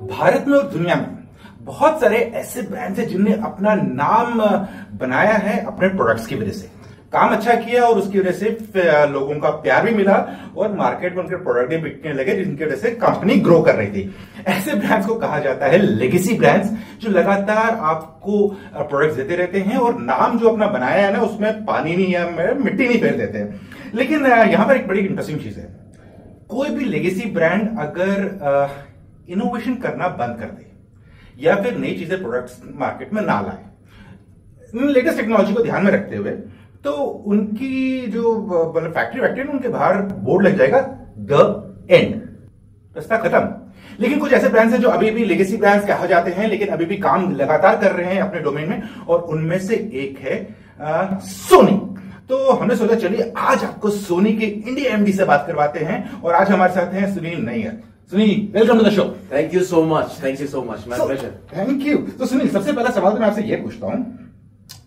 भारत में और दुनिया में बहुत सारे ऐसे ब्रांड्स हैं जिनने अपना नाम बनाया है अपने प्रोडक्ट्स की वजह से, काम अच्छा किया और उसकी वजह से लोगों का प्यार भी मिला और मार्केट में उनके प्रोडक्ट भी बिकने लगे, जिनकी वजह से कंपनी ग्रो कर रही थी। ऐसे ब्रांड्स को कहा जाता है लेगेसी ब्रांड्स, जो लगातार आपको प्रोडक्ट्स देते रहते हैं और नाम जो अपना बनाया है ना उसमें पानी नहीं या मिट्टी नहीं फेर देते हैं। लेकिन यहां पर एक बड़ी इंटरेस्टिंग चीज है, कोई भी लेगेसी ब्रांड अगर इनोवेशन करना बंद कर दे या फिर नई चीजें प्रोडक्ट्स मार्केट में ना लाए, लेटेस्ट टेक्नोलॉजी को ध्यान में रखते हुए, तो उनकी जो फैक्ट्री उनके बाहर बोर्ड लग जाएगा द एंड, रास्ता खत्म। लेकिन कुछ ऐसे ब्रांड्स हैं जो अभी भी लेगेसी ब्रांड्स कहा जाते हैं, लेकिन अभी भी काम लगातार कर रहे हैं अपने डोमेन में, और उनमें से एक है सोनी। तो हमने सोचा चलिए आज आपको सोनी के इंडिया एमडी से बात करवाते हैं, और आज हमारे साथ हैं Sunil Nayyar. Sunil, welcome to the show. Thank you so much, my pleasure. Thank you. तो सुनील, सबसे पहला सवाल तो मैं आपसे ये पूछता हूं,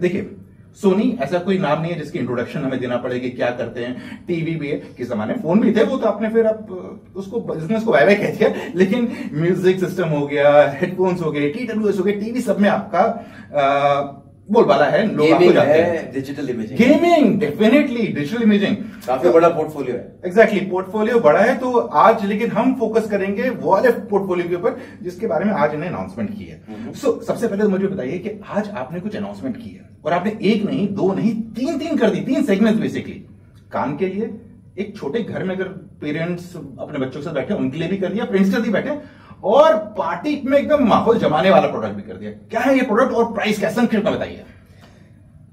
देखिए सोनी ऐसा कोई नाम नहीं है जिसकी इंट्रोडक्शन हमें देना पड़ेगी, क्या करते हैं। टीवी भी है, किस जमाने फोन भी थे, वो तो आपने फिर अब उसको बिजनेस को वाई कह दिया, लेकिन म्यूजिक सिस्टम हो गया, हेडफोन्स हो गए, TWS हो गए, टीवी सब में आपका बोलबाला है, लोग आपको जानते हैं। Digital imaging, gaming, definitely digital imaging, काफी बड़ा पोर्टफोलियो है। एग्जैक्टली, पोर्टफोलियो बड़ा है। तो आज लेकिन हम फोकस करेंगे वो वाले पोर्टफोलियो के ऊपर जिसके बारे में आज इन्हें अनाउंसमेंट की है। सबसे पहले तो मुझे बताइए कि आज आपने कुछ अनाउंसमेंट की है, और आपने एक नहीं, दो नहीं, तीन कर दी, 3 सेगमेंट बेसिकली। काम के लिए, एक छोटे घर में अगर पेरेंट्स अपने बच्चों के साथ बैठे उनके लिए भी कर दिया, फ्रेंड्स के साथ भी बैठे, और पार्टी में एकदम माहौल जमाने वाला प्रोडक्ट भी कर दिया। क्या है ये प्रोडक्ट और प्राइस क्या, संक्षिप्त में बताइए।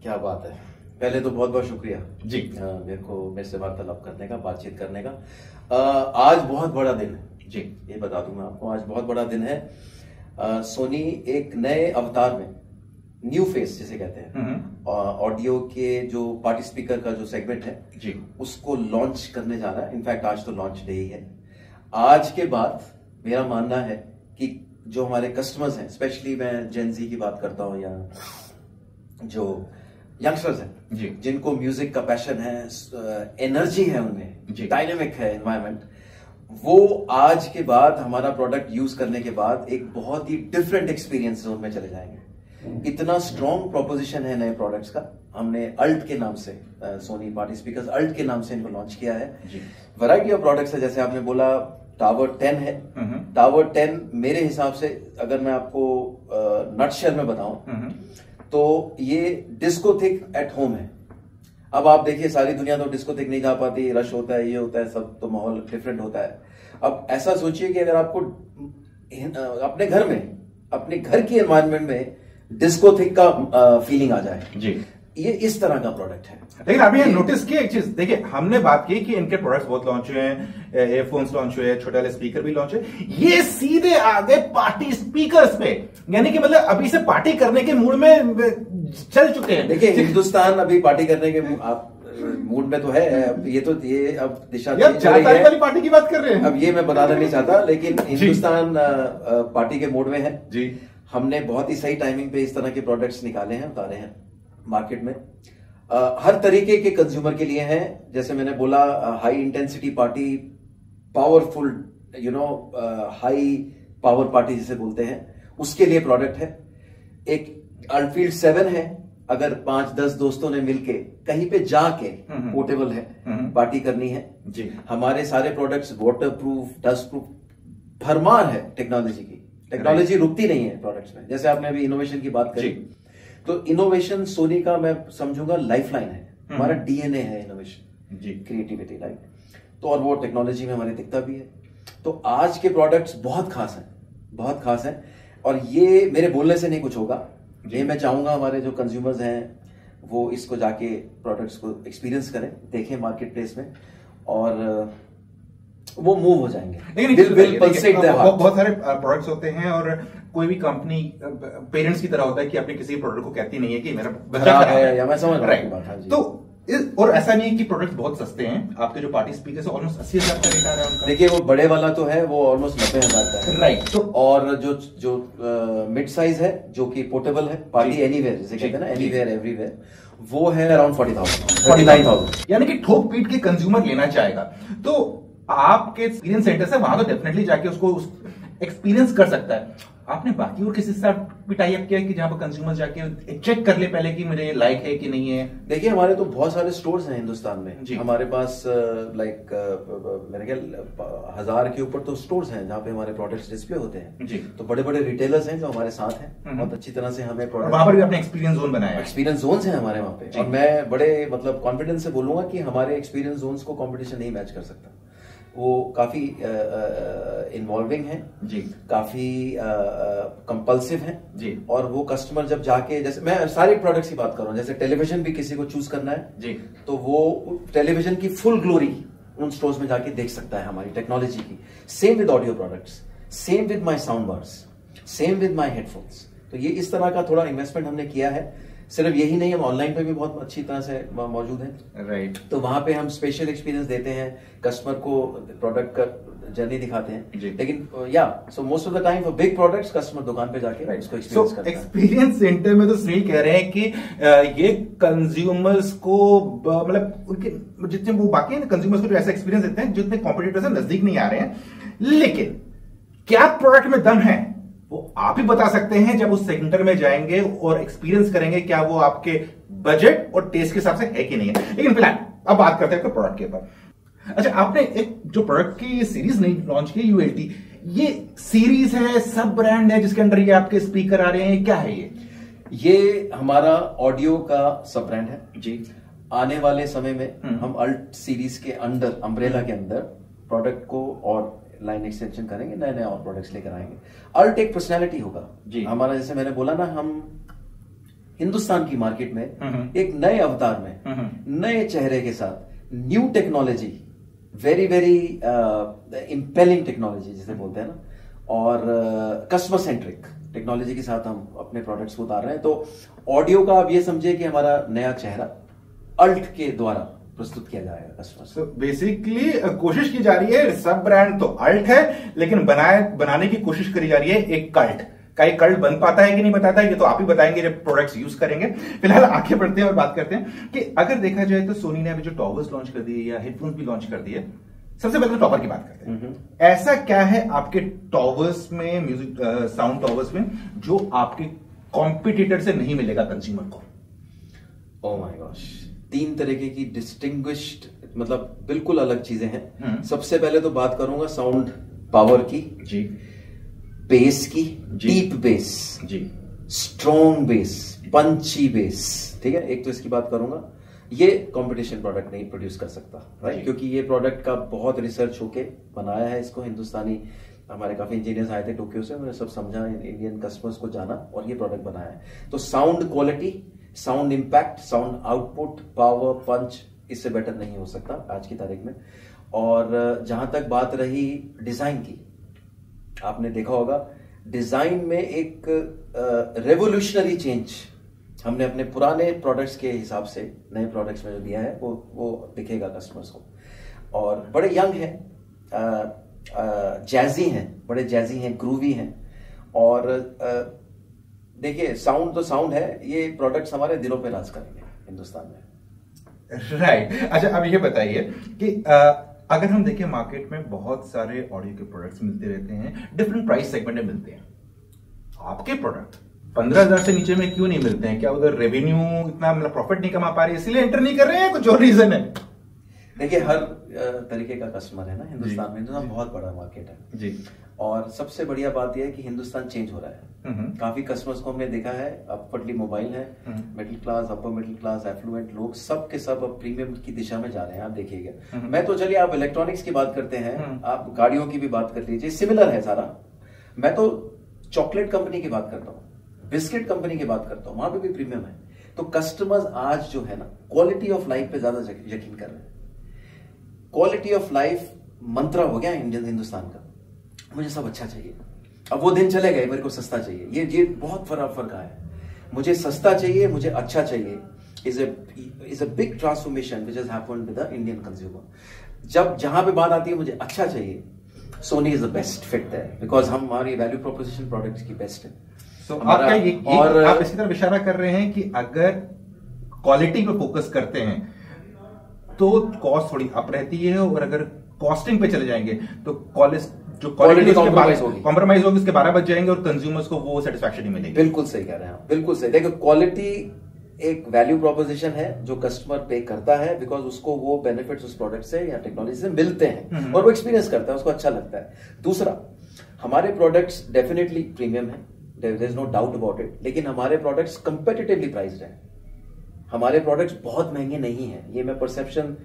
क्या बात है, पहले तो बहुत बहुत शुक्रिया जी मेरे से वार्तालाप करने का, बातचीत करने का। आज बहुत बड़ा दिन है जी, ये बता दूं मैं आपको, आज बहुत बड़ा दिन है। सोनी एक नए अवतार में, न्यू फेस जिसे कहते हैं, ऑडियो के जो पार्टी स्पीकर का जो सेगमेंट है जी, उसको लॉन्च करने जा रहा है। इनफैक्ट आज तो लॉन्च डे ही है। आज के बाद मेरा मानना है कि जो हमारे कस्टमर्स हैं, स्पेशली मैं जेन ज़ी की बात करता हूं, या जो यंगस्टर्स हैं जी, जिनको म्यूजिक का पैशन है, एनर्जी है उनमें, डायनेमिक है एनवायरनमेंट, वो आज के बाद हमारा प्रोडक्ट यूज करने के बाद एक बहुत ही डिफरेंट एक्सपीरियंस जोन में चले जाएंगे। इतना स्ट्रॉन्ग प्रोपोजिशन है नए प्रोडक्ट्स का। हमने अल्ट के नाम से, सोनी पार्टी स्पीकर्स अल्ट के नाम से इनको लॉन्च किया है। वैरायटी ऑफ प्रोडक्ट्स है, जैसे आपने बोला टावर 10 है। टावर 10 मेरे हिसाब से, अगर मैं आपको नटशेल में बताऊं, तो ये डिस्कोथिक एट होम है। अब आप देखिए, सारी दुनिया तो डिस्कोथिक नहीं जा पाती, रश होता है, ये होता है, सब तो माहौल डिफरेंट होता है। अब ऐसा सोचिए कि अगर आपको अपने घर में, अपने घर की एनवायरनमेंट में डिस्कोथिक का फीलिंग आ जाए जी, ये इस तरह का प्रोडक्ट है। लेकिन अभी नोटिस किया एक चीज, देखिए हमने बात की कि इनके प्रोडक्ट्स बहुत लॉन्च हुए हैं, एयरफोन्स लॉन्च हुए हैं, छोटे वाले स्पीकर भी लॉन्च हुए, ये सीधे आ गए पार्टी स्पीकर्स पे, यानी कि मतलब अभी से पार्टी करने के मूड में चल चुके हैं। देखिए हिंदुस्तान अभी पार्टी करने के मूड में तो है। ये अब दिशा वाली पार्टी की बात कर रहे हैं। अब ये मैं बताना नहीं चाहता, लेकिन हिंदुस्तान पार्टी के मूड में है जी। हमने बहुत ही सही टाइमिंग पे इस तरह के प्रोडक्ट्स निकाले हैं, उतारे हैं मार्केट में, हर तरीके के कंज्यूमर के लिए हैं। जैसे मैंने बोला, high intensity party, powerful, high power party जिसे बोलते हैं, उसके लिए प्रोडक्ट है। एक अल्टफील्ड 7 है, अगर 5-10 दोस्तों ने मिलके कहीं पे जाके, पोर्टेबल है, पार्टी करनी है जी। हमारे सारे products water proof, dust proof, भरमार है टेक्नोलॉजी की। टेक्नोलॉजी रुकती नहीं है प्रोडक्ट्स में। जैसे आपने अभी इनोवेशन की बात करी, तो इनोवेशन सोनी का मैं समझूंगा लाइफलाइन है, हमारा डीएनए है इनोवेशन जी, क्रिएटिविटी, राइट। तो और वो टेक्नोलॉजी में हमारे दिखता भी है। तो आज के प्रोडक्ट्स बहुत खास हैं, बहुत खास हैं, और ये मेरे बोलने से नहीं कुछ होगा। ये मैं चाहूंगा हमारे जो कंज्यूमर्स हैं वो इसको जाके प्रोडक्ट्स को एक्सपीरियंस करें, देखें मार्केट प्लेस में, और वो मूव हो जाएंगे। लेकिन बहुत सारे प्रोडक्ट्स होते हैं, और कोई भी कंपनी पेरेंट्स की तरह होता है कि अपने किसी प्रोडक्ट को कहती नहीं है कि मेरा बच्चा है, या मैं समझ रहा हूं। तो और ऐसा नहीं है कि प्रोडक्ट बहुत सस्ते हैं। आपके जो पार्टी स्पीकर से ऑलमोस्ट 80,000 का रेट आ रहा है उनका। देखिए वो बड़े वाला तो है, वो ऑलमोस्ट 90,000 का है, राइट। तो और जो मिड साइज है, जो कि पोर्टेबल है, पार्टी एनीवेयर जिसे कहते हैं ना, एनीवेयर एवरीवेयर, वो है अराउंड 40,000, 49,000, यानी कि ठोक पीट के कंज्यूमर लेना चाहेगा। तो आपके एक्सपीरियंस सेंटर से वहां तो डेफिनेटली जाके उसको एक्सपीरियंस कर सकता है। आपने बाकी और किसी के साथ भी टाई अप किया है कि जहां पर कंज्यूमर जाके चेक कर ले पहले कि मुझे लाइक है कि नहीं है? देखिए, हमारे तो बहुत सारे स्टोर्स हैं हिंदुस्तान में जी। हमारे पास लाइक मेरे ख्याल 1000 के ऊपर तो स्टोर्स हैं जहाँ पे हमारे प्रोडक्ट्स डिस्प्ले होते हैं जी। तो बड़े बड़े रिटेलर्स हैं जो हमारे साथ हैं, बहुत अच्छी तरह से हमें और वहां पर भी आपने एक्सपीरियंस जोन बनाया है? एक्सपीरियंस जोन्स हैं हमारे वहाँ पे, और मैं बड़े मतलब कॉन्फिडेंस से बोलूंगा कि हमारे एक्सपीरियंस जोन्स को कंपटीशन नहीं मैच कर सकता। वो काफी इन्वॉल्विंग है जी, काफी कंपल्सिव है जी, और वो कस्टमर जब जाके, जैसे मैं सारे प्रोडक्ट्स की बात कर रहा हूँ, जैसे टेलीविजन भी किसी को चूज करना है जी, तो वो टेलीविजन की फुल ग्लोरी उन स्टोर्स में जाके देख सकता है हमारी टेक्नोलॉजी की। Same with audio products, same with my sound bars, same with my headphones. तो ये इस तरह का थोड़ा इन्वेस्टमेंट हमने किया है। सिर्फ यही नहीं, हम ऑनलाइन पे भी बहुत अच्छी तरह से मौजूद हैं। राइट। तो वहां पे हम स्पेशल एक्सपीरियंस देते हैं, कस्टमर को प्रोडक्ट का जर्नी दिखाते हैं। जी। लेकिन so most of the time for big products customer दुकान पे जाके उसको एक्सपीरियंस करता है। एक्सपीरियंस सेंटर में तो सुनील कह रहे हैं कि ये कंज्यूमर्स को मतलब उनके जितने वो बाकी है कंज्यूमर्स को जो ऐसा एक्सपीरियंस देते हैं जितने कॉम्पिटिटर से नजदीक नहीं आ रहे हैं, लेकिन क्या प्रोडक्ट में दम है वो आप ही बता सकते हैं जब उस सेंटर में जाएंगे और एक्सपीरियंस करेंगे क्या वो आपके बजट और टेस्ट के हिसाब से है कि नहीं है। लेकिन फिलहाल अब बात करते हैं प्रोडक्ट के ऊपर। अच्छा, आपने एक जो प्रोडक्ट की सीरीज नहीं लॉन्च की ULT, ये सीरीज है, सब ब्रांड है जिसके अंदर ये आपके स्पीकर आ रहे हैं, क्या है ये हमारा ऑडियो का सब ब्रांड है जी। आने वाले समय में हम अल्ट सीरीज के अंडर, अम्ब्रेला के अंदर प्रोडक्ट को और लाइन एक्सटेंशन करेंगे, नए नए और प्रोडक्ट्स लेकर आएंगे। अल्ट एक पर्सनैलिटी होगा जी। हमारा, जैसे मैंने बोला ना, हम हिंदुस्तान की मार्केट में एक नए अवतार में, नए चेहरे के साथ, new technology, very very impelling technology जिसे बोलते हैं ना, और कस्टमर सेंट्रिक टेक्नोलॉजी के साथ हम अपने प्रोडक्ट्स को उतार रहे हैं। तो ऑडियो का आप ये समझिए कि हमारा नया चेहरा अल्ट के द्वारा प्रस्तुत किया जाएगा कस्टमर। तो बेसिकली कोशिश की जा रही है, सब ब्रांड तो अल्ट है लेकिन बनाने की कोशिश करी जा रही है एक कल्ट का। एक कल्ट बन पाता है कि नहीं बताता है ये तो आप ही बताएंगे जब प्रोडक्ट्स यूज करेंगे। फिलहाल आगे बढ़ते हैं और बात करते हैं कि अगर देखा जाए तो सोनी ने अभी जो टॉवर्स लॉन्च कर दिए या हेडफोन्स भी लॉन्च कर दिए, सबसे पहले तो टॉवर की बात करते हैं। ऐसा क्या है आपके टॉवर्स में, म्यूजिक साउंड टॉवर्स में, जो आपके कॉम्पिटिटर से नहीं मिलेगा कंज्यूमर को? ओह माय गॉश, 3 तरीके की डिस्टिंग्विश्ड, मतलब बिल्कुल अलग चीजें हैं। सबसे पहले तो बात करूंगा साउंड पावर की जी, बेस की, डीप बेस जी, स्ट्रॉन्ग बेस, पंची बेस, ठीक है। एक तो इसकी बात करूंगा, ये कंपटीशन प्रोडक्ट नहीं प्रोड्यूस कर सकता, राइट, क्योंकि ये प्रोडक्ट का बहुत रिसर्च होके बनाया है। इसको हिंदुस्तानी, हमारे काफी इंजीनियर्स आए थे टोक्यो से, उन्होंने सब समझा, इंडियन कस्टमर्स को जाना और ये प्रोडक्ट बनाया है। तो sound quality, sound impact, sound output, power, punch, इससे बेटर नहीं हो सकता आज की तारीख में। और जहां तक बात रही डिजाइन की, आपने देखा होगा डिजाइन में एक रेवोल्यूशनरी चेंज हमने अपने पुराने प्रोडक्ट्स के हिसाब से नए प्रोडक्ट्स में जो दिया है वो दिखेगा कस्टमर्स को। और बड़े यंग हैं, जैजी हैं, बड़े जैजी हैं, ग्रूवी हैं। और देखिए, साउंड तो साउंड है, ये प्रोडक्ट्स हमारे दिलों पे राज करेंगे हिंदुस्तान में। राइट। अच्छा, अब ये बताइए कि अगर हम देखें मार्केट में बहुत सारे ऑडियो के प्रोडक्ट्स मिलते रहते हैं, डिफरेंट प्राइस सेगमेंट में मिलते हैं। आपके प्रोडक्ट 15,000 से नीचे में क्यों नहीं मिलते हैं? क्या उधर रेवेन्यू इतना, मतलब प्रॉफिट नहीं कमा पा रहे इसलिए एंटर नहीं कर रहे हैं, कुछ और रीजन है? देखिए, हर तरीके का कस्टमर है ना हिंदुस्तान में। हिंदुस्तान बहुत बड़ा मार्केट है जी। और सबसे बढ़िया बात यह है कि हिंदुस्तान चेंज हो रहा है। काफी कस्टमर्स को हमने देखा है, अपवर्डली मोबाइल है, middle class, upper middle class, affluent लोग, सब के सब अब प्रीमियम की दिशा में जा रहे हैं। आप देखिएगा, मैं तो, चलिए आप इलेक्ट्रॉनिक्स की बात करते हैं, आप गाड़ियों की भी बात कर लीजिए, सिमिलर है सारा। मैं तो चॉकलेट कंपनी की बात करता हूँ, बिस्किट कंपनी की बात करता हूँ, वहां पे भी प्रीमियम है। तो कस्टमर्स आज जो है ना, क्वालिटी ऑफ लाइफ पे ज्यादा यकीन कर रहे हैं। क्वालिटी ऑफ लाइफ मंत्रा हो गया इंडियन हिंदुस्तान का। मुझे सब अच्छा चाहिए, अब वो दिन चले गए, मेरे को सस्ता चाहिए। ये बहुत फर्क आया है। मुझे सस्ता चाहिए, मुझे अच्छा चाहिए, is a big transformation which has happened with the Indian consumer. जब जहां पे बात आती है मुझे अच्छा चाहिए, Sony is the best fit there, because हमारी वैल्यू प्रोपोजिशन प्रोडक्ट्स की बेस्ट है। तो आप इसी तरह इशारा कर रहे हैं कि अगर क्वालिटी पे फोकस करते हैं तो कॉस्ट थोड़ी अप रहती है, और अगर कॉस्टिंग पे चले जाएंगे तो जो क्वालिटी कॉम्प्रोमाइज होगी, उसके 12 बज जाएंगे और कंज्यूमर्स को वो सेटिस्फैक्शन नहीं मिलेगी। बिल्कुल सही कह रहे हैं आप, बिल्कुल सही। देखो क्वालिटी एक वैल्यू प्रोपोजिशन है जो कस्टमर पे करता है, बिकॉज उसको वो बेनिफिट्स उस प्रोडक्ट से या टेक्नोलॉजी से मिलते हैं और वो एक्सपीरियंस करता है, उसको अच्छा लगता है। दूसरा, हमारे प्रोडक्ट्स डेफिनेटली प्रीमियम है, there is no doubt about it, लेकिन हमारे प्रोडक्ट्स कंपेटिटिवली प्राइस्ड हैं। हमारे प्रोडक्ट्स बहुत महंगे नहीं हैं, ये मैं परसेप्शन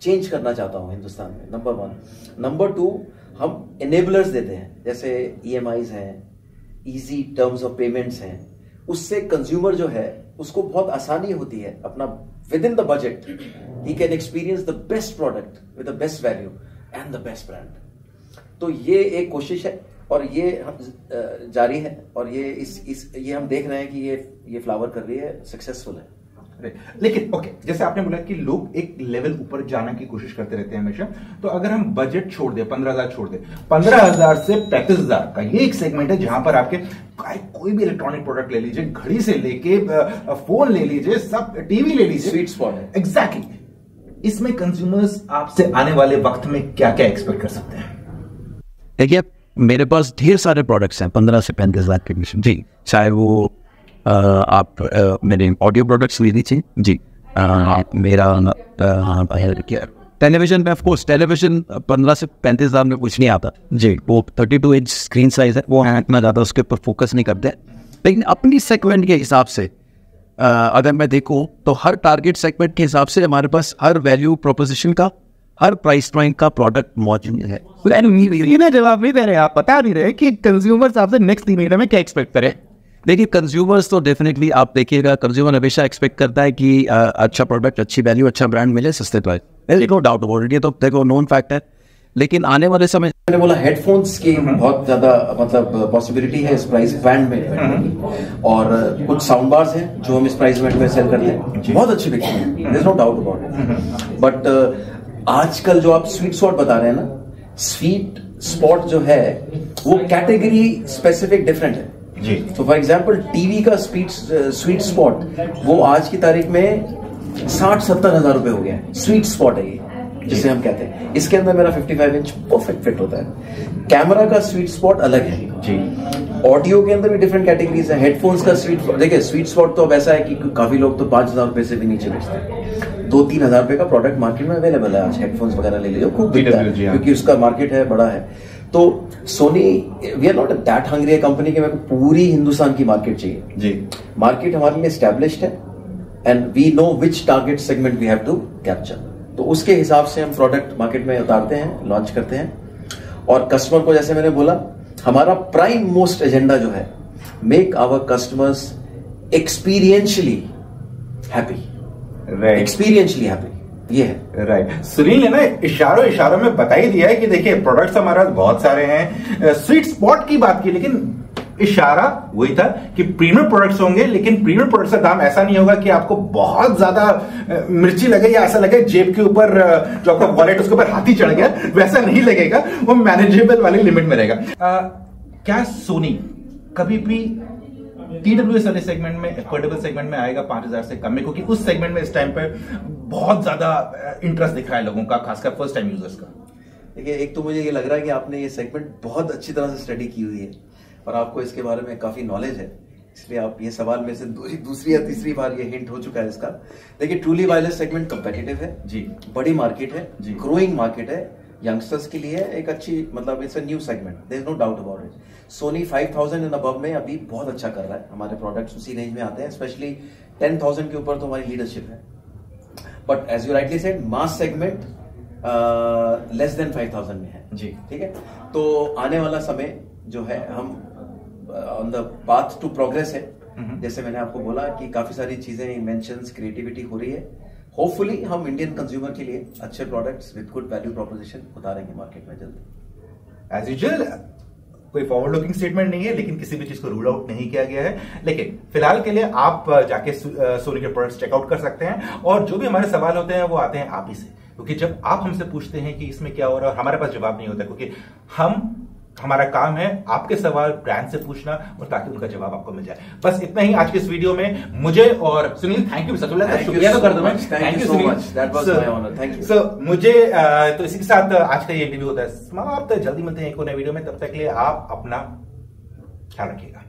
चेंज करना चाहता हूं हिंदुस्तान में, नंबर 1। नंबर 2, हम एनेबलर्स देते हैं, जैसे EMIs हैं, इजी टर्म्स ऑफ पेमेंट्स हैं, उससे कंज्यूमर जो है उसको बहुत आसानी होती है अपना with in the budget he can experience the best product with the best value and the best brand. तो ये एक कोशिश है और ये जारी है, और ये हम देख रहे हैं कि ये फ्लावर कर रही है, सक्सेसफुल है। लेकिन ओके, जैसे आपने बोला कि लोग एक लेवल ऊपर जाने की कोशिश करते रहते हैं हमेशा, तो अगर हम बजट छोड़ दें, 15,000 छोड़ दें, 15,000 से 35,000 का ये एक सेगमेंट है जहां पर आपके कोई भी इलेक्ट्रॉनिक प्रोडक्ट ले लीजिए, घड़ी से लेके फोन ले लीजिए, सब टीवी ले लीजिए, स्वीट स्पॉट है एग्जैक्टली। इसमें कंज्यूमर्स आपसे आने वाले वक्त में क्या क्या एक्सपेक्ट कर सकते हैं? देखिए, मेरे पास ढेर सारे प्रोडक्ट्स हैं 15 से 35 लाख के जी, चाहे वो आप मेरे ऑडियो प्रोडक्ट्स ले लीजिए जी, मेरा टेलीविजन में, ऑफ कोर्स टेलीविजन 15 से 35,000 में कुछ नहीं आता जी, वो 32 इंच स्क्रीन साइज है, वो इतना ज़्यादा उसके ऊपर फोकस नहीं करते। लेकिन अपनी सेगमेंट के हिसाब से अगर मैं देखूं तो हर टारगेट सेगमेंट के हिसाब से हमारे पास हर वैल्यू प्रोपोजिशन का, हर प्राइस पॉइंट का प्रोडक्ट मौजूद है। जवाब नहीं दे रहे, आप बता नहीं रहे कि कंज्यूमर्स आपसे नेक्स्ट 3 महीने में क्या एक्सपेक्ट करें। देखिए, कंज्यूमर्स तो डेफिनेटली आप देखिएगा, कंज्यूमर हमेशा एक्सपेक्ट करता है कि अच्छा प्रोडक्ट, अच्छी वैल्यू, अच्छा ब्रांड मिले सस्ते price, no doubt about it, ये तो देखो नोन फैक्ट है। लेकिन आने वाले समय, मैंने बोला हेडफोन्स की बहुत ज्यादा मतलब पॉसिबिलिटी है इस प्राइस बैंड में, और कुछ साउंड बार्स हैं जो हम इस प्राइस बैंड में सेल करते हैं, बहुत अच्छी बिकती है, there is no doubt about it. But आजकल जो आप स्वीट स्पॉट बता रहे हैं ना, स्वीट स्पॉट जो है वो कैटेगरी स्पेसिफिक डिफरेंट है जी। तो फॉर एग्जाम्पल टीवी का स्वीट स्पॉट वो आज की तारीख में 60-70 हजार रुपए हो गया है, स्वीट स्पॉट है ये जिसे हम कहते हैं। इसके अंदर मेरा 55 इंच परफेक्ट फिट होता है। कैमरा का स्वीट स्पॉट अलग है जी। ऑडियो के अंदर भी डिफरेंट कैटेगरीज है। हेडफोन्स का देखिए स्वीट स्पॉट तो अब ऐसा है कि काफी लोग तो 5,000 रुपए से भी नीचे बेचते हैं। 2-3 हजार रुपए का प्रोडक्ट मार्केट में अवेलेबल है आज। हेडफोन्स वगैरह ले लीजिए, खूब बिकता है क्योंकि उसका मार्केट है, बड़ा है। तो Sony, we are not that hungry a company कि मेरे को पूरी हिंदुस्तान की मार्केट चाहिए जी। मार्केट हमारे लिए एस्टैब्लिश्ड है and we know which target segment we have to capture. तो उसके हिसाब से हम प्रोडक्ट मार्केट में उतारते हैं, लॉन्च करते हैं। और कस्टमर को, जैसे मैंने बोला, हमारा प्राइम मोस्ट एजेंडा जो है, make our customers experientially happy, experientially happy, ये है राइट। सुनील ने ना इशारों में बता ही दिया है कि देखिए प्रोडक्ट्स हमारे पास बहुत सारे हैं। स्वीट स्पॉट की बात की, लेकिन इशारा वही था कि प्रीमियम प्रोडक्ट्स होंगे, लेकिन प्रीमियम प्रोडक्ट्स का दाम ऐसा नहीं होगा कि आपको बहुत ज्यादा मिर्ची लगे या ऐसा लगे जेब के ऊपर जो आपका वॉलेट उसके ऊपर हाथी चढ़ गया, वैसा नहीं लगेगा। वो मैनेजेबल वाली लिमिट में रहेगा। क्या सोनी कभी भी TWS वाले सेगमेंट में, अफोर्डेबल सेगमेंट में आएगा 5,000 से कम में? क्योंकि उस सेगमेंट में इस टाइम पे बहुत ज्यादा इंटरेस्ट दिख रहा है लोगों का, खासकर फर्स्ट टाइम यूजर्स का। देखिए, एक तो मुझे ये लग रहा है कि आपने ये सेगमेंट बहुत अच्छी तरह से स्टडी की हुई है और आपको इसके बारे में काफी नॉलेज है, इसलिए आप ये सवाल में से दूसरी या तीसरी बार ये हिंट हो चुका है इसका। देखिए, ट्रूली वायरलेस सेगमेंट कंपेटिटिव है जी, बड़ी मार्केट है, ग्रोइंग मार्केट है, यंगस्टर्स के लिए एक अच्छी, मतलब it's a new segment, there is no doubt about it. Sony 5,000 and above में अभी बहुत अच्छा कर रहा है, हमारे प्रोडक्ट्स उसी रेंज में आते हैं, स्पेशली 10,000 के ऊपर तो हमारी लीडरशिप है। But as you rightly said, mass segment less than 5,000 में है जी, ठीक है। तो आने वाला समय जो है, हम on the path to progress है। जैसे मैंने आपको बोला कि काफी सारी चीजें, इन्वेंशंस, क्रिएटिविटी हो रही है। होपफुली हम इंडियन कंज्यूमर के लिए अच्छे products with good value proposition उतारेंगे मार्केट में जल्दी। एज यूजुअल कोई फॉरवर्ड लुकिंग स्टेटमेंट नहीं है, लेकिन किसी भी चीज को रूल आउट नहीं किया गया है। लेकिन फिलहाल के लिए आप जाके सोनी के प्रोडक्ट्स चेकआउट कर सकते हैं, और जो भी हमारे सवाल होते हैं वो आते हैं आप ही से, क्योंकि जब आप हमसे पूछते हैं कि इसमें क्या हो रहा है और हमारे पास जवाब नहीं होता, क्योंकि हम हमारा काम है आपके सवाल ब्रांड से पूछना और ताकि उनका जवाब आपको मिल जाए। बस इतना ही आज के इस वीडियो में। मुझे और सुनील थैंक यू, शुक्रिया तो कर दो। Thank you so much, that was my honour, thank you. So मुझे तो इसी के साथ आज का ये इंटरव्यू होता है समाप्त। जल्दी मिलते हैं एक और नए वीडियो में, तब तक के लिए आप अपना ख्याल रखिएगा।